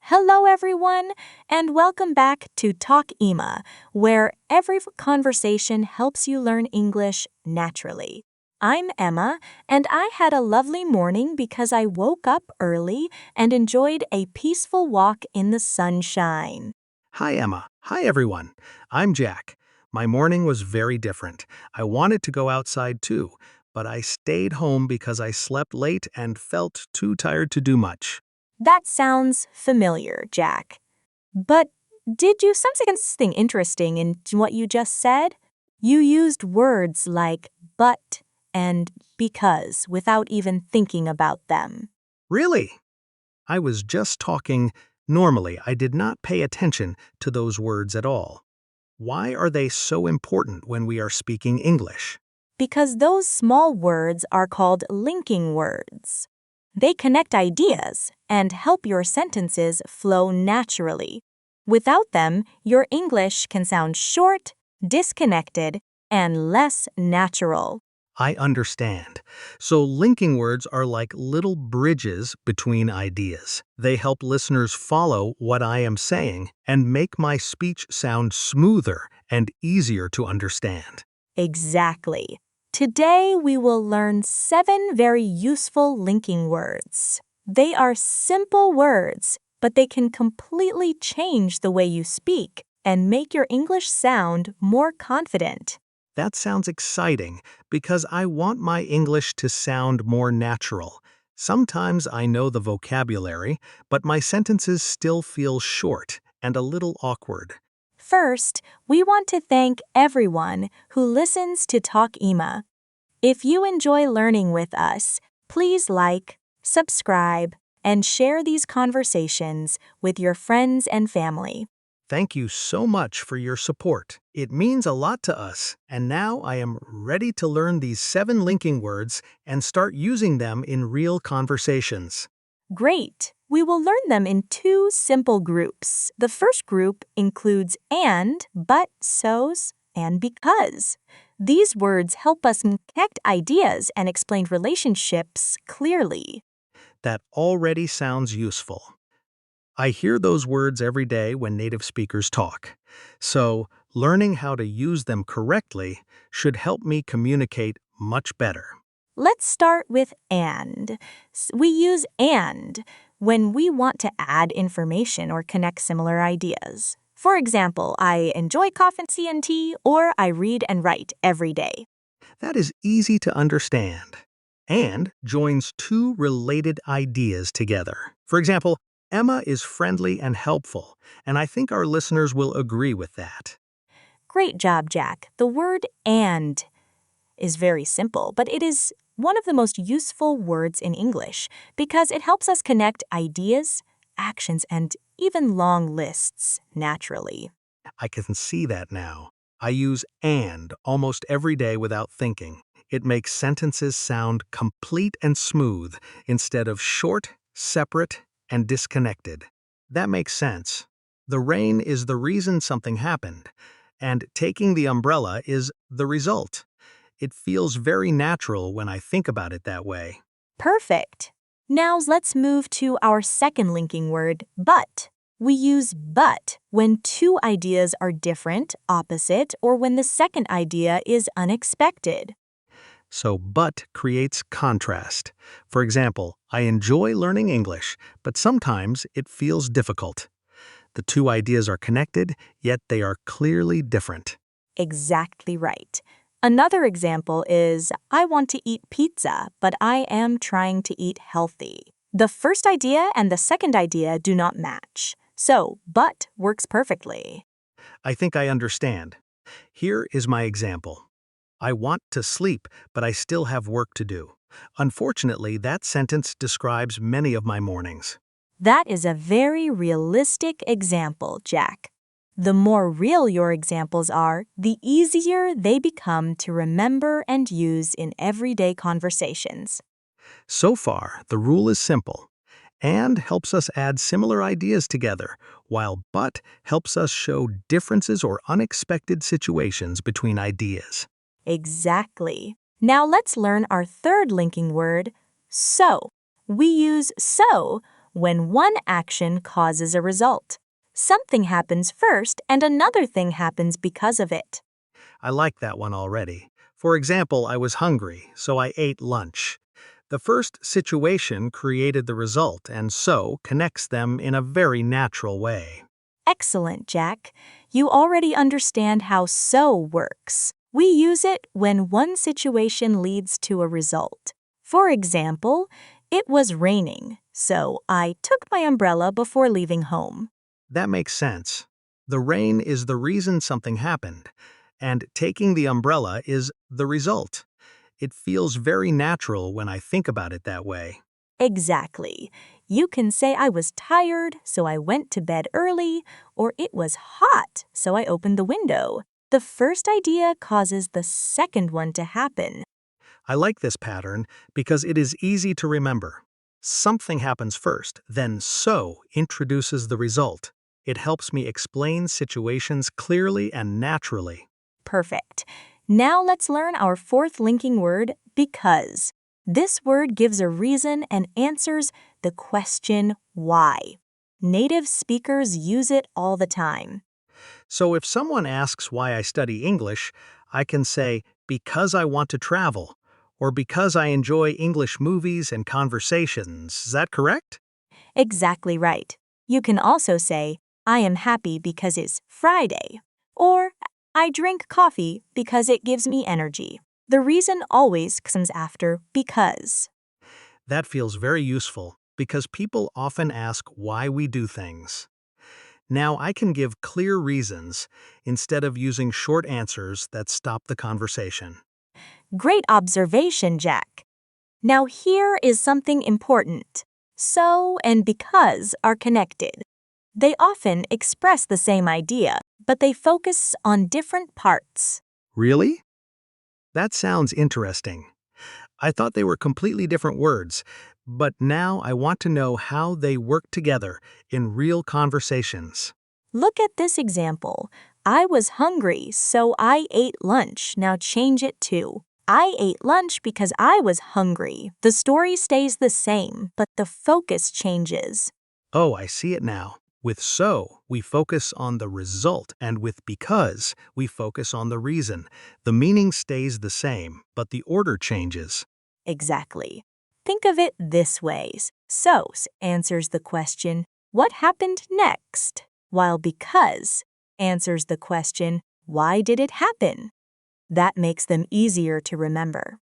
Hello, everyone, and welcome back to Talk Ima, where every conversation helps you learn English naturally. I'm Emma, and I had a lovely morning because I woke up early and enjoyed a peaceful walk in the sunshine. Hi, Emma. Hi, everyone. I'm Jack. My morning was very different. I wanted to go outside too, but I stayed home because I slept late and felt too tired to do much. That sounds familiar, Jack. But did you sense something interesting in what you just said? You used words like but and because without even thinking about them. Really? I was just talking. Normally, I did not pay attention to those words at all. Why are they so important when we are speaking English? Because those small words are called linking words. They connect ideas and help your sentences flow naturally. Without them, your English can sound short, disconnected, and less natural. I understand. So linking words are like little bridges between ideas. They help listeners follow what I am saying and make my speech sound smoother and easier to understand. Exactly. Today we will learn 7 very useful linking words. They are simple words, but they can completely change the way you speak and make your English sound more confident. That sounds exciting because I want my English to sound more natural. Sometimes I know the vocabulary, but my sentences still feel short and a little awkward. First, we want to thank everyone who listens to Talk Ima. If you enjoy learning with us, please like, subscribe, and share these conversations with your friends and family. Thank you so much for your support. It means a lot to us, and now I am ready to learn these 7 linking words and start using them in real conversations. Great! We will learn them in 2 simple groups. The first group includes and, but, so's, and because. These words help us connect ideas and explain relationships clearly. That already sounds useful. I hear those words every day when native speakers talk. So, learning how to use them correctly should help me communicate much better. Let's start with and. We use and when we want to add information or connect similar ideas. For example, I enjoy coffee and tea, or I read and write every day. That is easy to understand. And joins 2 related ideas together. For example, Emma is friendly and helpful, and I think our listeners will agree with that. Great job, Jack. The word and is very simple, but it is one of the most useful words in English because it helps us connect ideas, actions, and even long lists naturally. I can see that now. I use and almost every day without thinking. It makes sentences sound complete and smooth instead of short, separate, and disconnected. That makes sense. The rain is the reason something happened, and taking the umbrella is the result. It feels very natural when I think about it that way. Perfect. Now let's move to our second linking word, but. We use but when 2 ideas are different, opposite, or when the second idea is unexpected. So, but creates contrast. For example, I enjoy learning English, but sometimes it feels difficult. The 2 ideas are connected, yet they are clearly different. Exactly right. Another example is, I want to eat pizza, but I am trying to eat healthy. The first idea and the second idea do not match. So, but works perfectly. I think I understand. Here is my example. I want to sleep, but I still have work to do. Unfortunately, that sentence describes many of my mornings. That is a very realistic example, Jack. The more real your examples are, the easier they become to remember and use in everyday conversations. So far, the rule is simple. And helps us add similar ideas together, while but helps us show differences or unexpected situations between ideas. Exactly. Now let's learn our third linking word, so. We use so when one action causes a result. Something happens first and another thing happens because of it. I like that one already. For example, I was hungry, so I ate lunch. The first situation created the result and so connects them in a very natural way. Excellent, Jack. You already understand how so works. We use it when one situation leads to a result. For example, it was raining, so I took my umbrella before leaving home. That makes sense. The rain is the reason something happened, and taking the umbrella is the result. It feels very natural when I think about it that way. Exactly. You can say I was tired, so I went to bed early, or it was hot, so I opened the window. The first idea causes the second one to happen. I like this pattern because it is easy to remember. Something happens first, then so introduces the result. It helps me explain situations clearly and naturally. Perfect. Now let's learn our fourth linking word, because. This word gives a reason and answers the question why. Native speakers use it all the time. So if someone asks why I study English, I can say, because I want to travel, or because I enjoy English movies and conversations. Is that correct? Exactly right. You can also say, I am happy because it's Friday, or I drink coffee because it gives me energy. The reason always comes after because. That feels very useful because people often ask why we do things. Now I can give clear reasons instead of using short answers that stop the conversation. Great observation, Jack. Now here is something important. So and because are connected. They often express the same idea, but they focus on different parts. Really? That sounds interesting. I thought they were completely different words, but now I want to know how they work together in real conversations. Look at this example. I was hungry, so I ate lunch. Now change it to I ate lunch because I was hungry. The story stays the same, but the focus changes. Oh, I see it now. With so, we focus on the result, and with because, we focus on the reason. The meaning stays the same, but the order changes. Exactly. Think of it this way. So answers the question, what happened next? While because answers the question, why did it happen? That makes them easier to remember.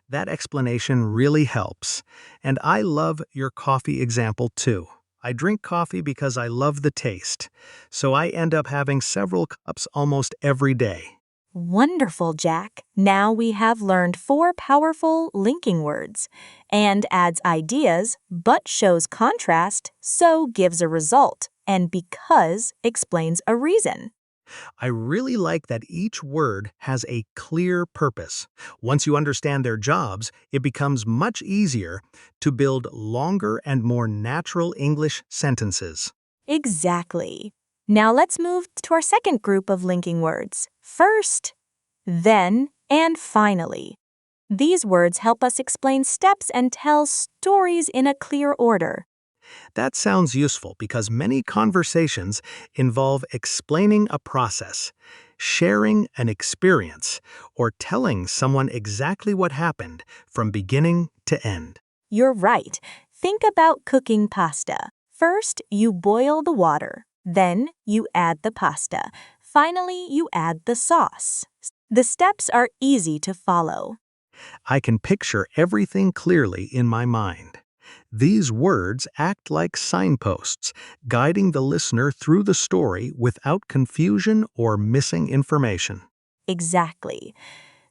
That explanation really helps. And I love your coffee example too. I drink coffee because I love the taste, so I end up having several cups almost every day. Wonderful, Jack. Now we have learned 4 powerful linking words. And adds ideas, but shows contrast, so gives a result, and because explains a reason. I really like that each word has a clear purpose. Once you understand their jobs, it becomes much easier to build longer and more natural English sentences. Exactly. Now let's move to our second group of linking words. First, then, and finally. These words help us explain steps and tell stories in a clear order. That sounds useful because many conversations involve explaining a process, sharing an experience, or telling someone exactly what happened from beginning to end. You're right. Think about cooking pasta. First, you boil the water. Then, you add the pasta. Finally, you add the sauce. The steps are easy to follow. I can picture everything clearly in my mind. These words act like signposts, guiding the listener through the story without confusion or missing information. Exactly.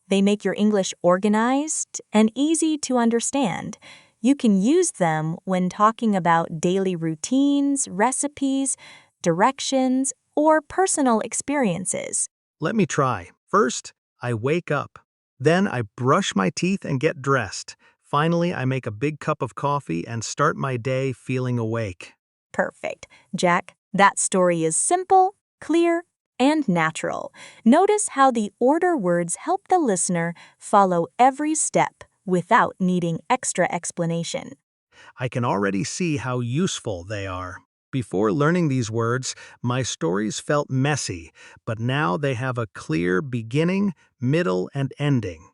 They make your English organized and easy to understand. You can use them when talking about daily routines, recipes, directions, or personal experiences. Let me try. First, I wake up. Then I brush my teeth and get dressed. Finally, I make a big cup of coffee and start my day feeling awake. Perfect. Jack, that story is simple, clear, and natural. Notice how the order words help the listener follow every step without needing extra explanation. I can already see how useful they are. Before learning these words, my stories felt messy, but now they have a clear beginning, middle, and ending.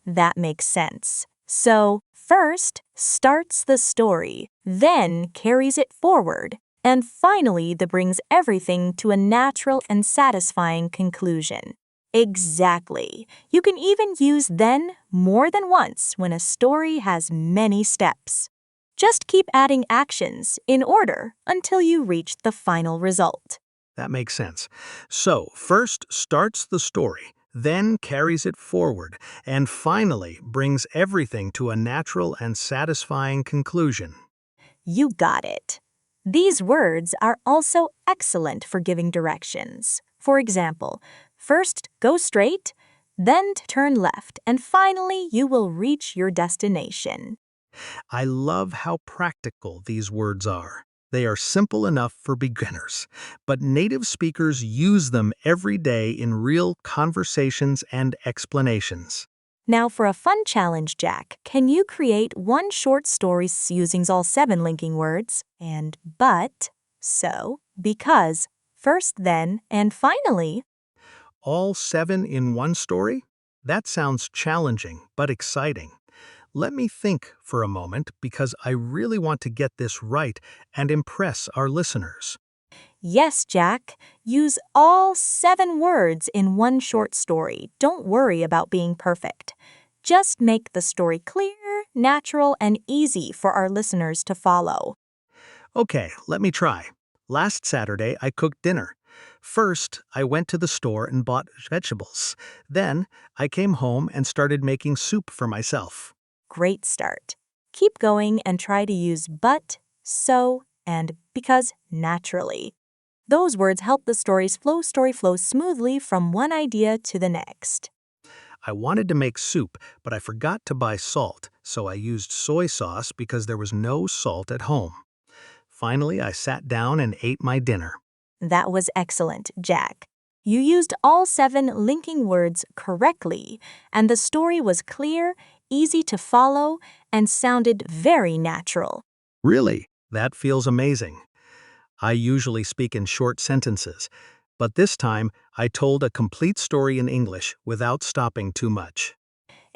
That makes sense. So, first starts the story, then carries it forward, and finally that brings everything to a natural and satisfying conclusion. Exactly. You can even use then more than once when a story has many steps. Just keep adding actions in order until you reach the final result. That makes sense. So, first starts the story, then carries it forward, and finally brings everything to a natural and satisfying conclusion. You got it. These words are also excellent for giving directions. For example, first go straight, then turn left, and finally you will reach your destination. I love how practical these words are. They are simple enough for beginners, but native speakers use them every day in real conversations and explanations. Now for a fun challenge, Jack, can you create one short story using all 7 linking words and but, so, because, first then, and finally? All 7 in one story? That sounds challenging, but exciting. Let me think for a moment because I really want to get this right and impress our listeners. Yes, Jack. Use all 7 words in one short story. Don't worry about being perfect. Just make the story clear, natural, and easy for our listeners to follow. Okay, let me try. Last Saturday, I cooked dinner. First, I went to the store and bought vegetables. Then, I came home and started making soup for myself. Great start. Keep going and try to use but, so, and because naturally. Those words help the story flow smoothly from one idea to the next. I wanted to make soup, but I forgot to buy salt, so I used soy sauce because there was no salt at home. Finally, I sat down and ate my dinner. That was excellent, Jack. You used all 7 linking words correctly, and the story was clear, easy to follow, and sounded very natural. Really? That feels amazing. I usually speak in short sentences, but this time I told a complete story in English without stopping too much.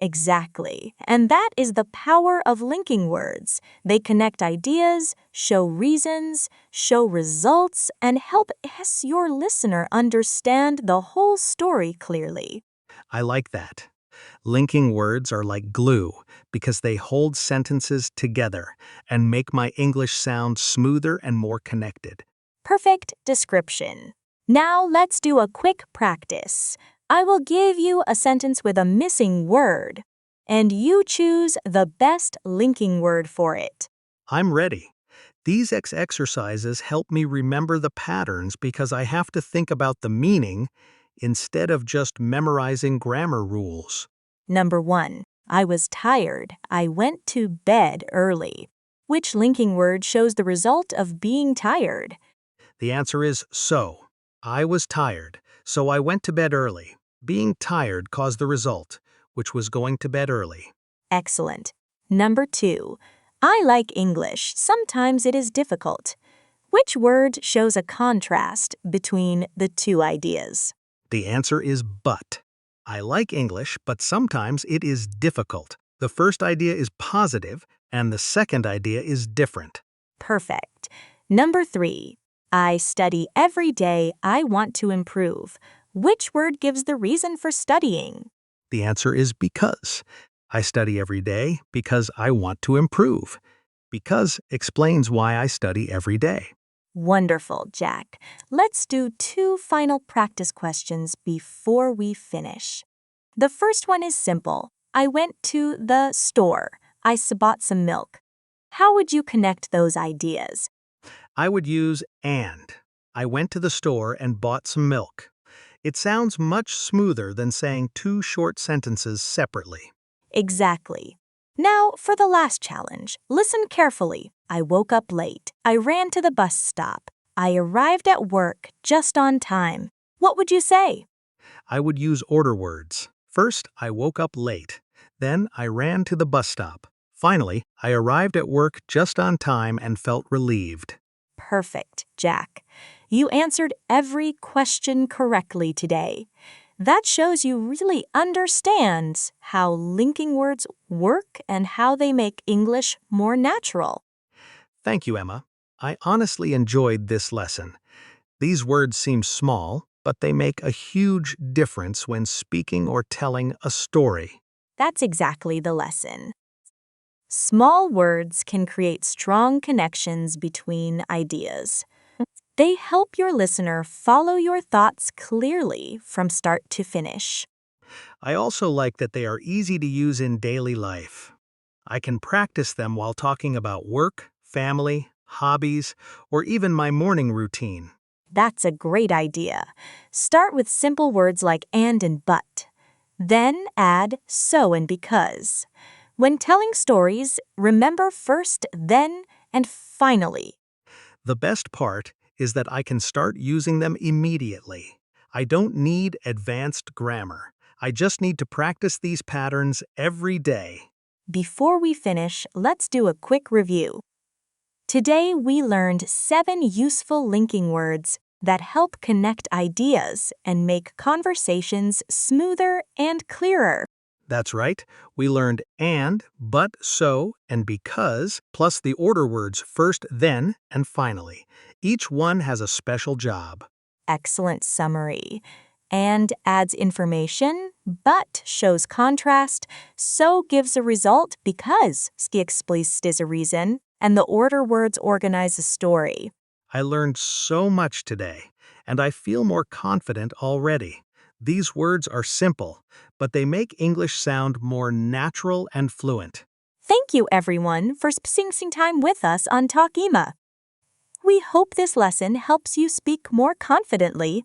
Exactly. And that is the power of linking words. They connect ideas, show reasons, show results, and help your listener understand the whole story clearly. I like that. Linking words are like glue because they hold sentences together and make my English sound smoother and more connected. Perfect description. Now let's do a quick practice. I will give you a sentence with a missing word, and you choose the best linking word for it. I'm ready. These exercises help me remember the patterns because I have to think about the meaning instead of just memorizing grammar rules. Number 1. I was tired. I went to bed early. Which linking word shows the result of being tired? The answer is so. I was tired, so I went to bed early. Being tired caused the result, which was going to bed early. Excellent. Number 2. I like English. Sometimes it is difficult. Which word shows a contrast between the two ideas? The answer is but. I like English, but sometimes it is difficult. The first idea is positive, and the second idea is different. Perfect. Number 3. I study every day. I want to improve. Which word gives the reason for studying? The answer is because. I study every day because I want to improve. Because explains why I study every day. Wonderful, Jack. Let's do 2 final practice questions before we finish. The first one is simple. I went to the store. Bought some milk. How would you connect those ideas? I would use and. I went to the store and bought some milk. It sounds much smoother than saying 2 short sentences separately. Exactly. Now, for the last challenge, listen carefully. I woke up late. I ran to the bus stop. I arrived at work just on time. What would you say? I would use order words. First, I woke up late. Then, I ran to the bus stop. Finally, I arrived at work just on time and felt relieved. Perfect, Jack. You answered every question correctly today. That shows you really understand how linking words work and how they make English more natural. Thank you, Emma. I honestly enjoyed this lesson. These words seem small, but they make a huge difference when speaking or telling a story. That's exactly the lesson. Small words can create strong connections between ideas. They help your listener follow your thoughts clearly from start to finish. I also like that they are easy to use in daily life. I can practice them while talking about work, family, hobbies, or even my morning routine. That's a great idea. Start with simple words like and but. Then add so and because. When telling stories, remember first, then, and finally. The best part is that I can start using them immediately. I don't need advanced grammar. I just need to practice these patterns every day. Before we finish, let's do a quick review. Today, we learned 7 useful linking words that help connect ideas and make conversations smoother and clearer. That's right. We learned and, but, so, and because, plus the order words first, then, and finally. Each one has a special job. Excellent summary. And adds information, but shows contrast, so gives a result because ski explicit is a reason, and the order words organize a story. I learned so much today, and I feel more confident already. These words are simple, but they make English sound more natural and fluent. Thank you, everyone, for spending time with us on Talkima. We hope this lesson helps you speak more confidently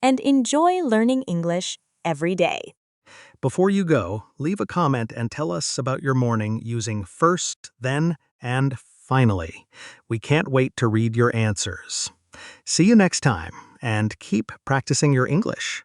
and enjoy learning English every day. Before you go, leave a comment and tell us about your morning using first, then, and finally. We can't wait to read your answers. See you next time, and keep practicing your English.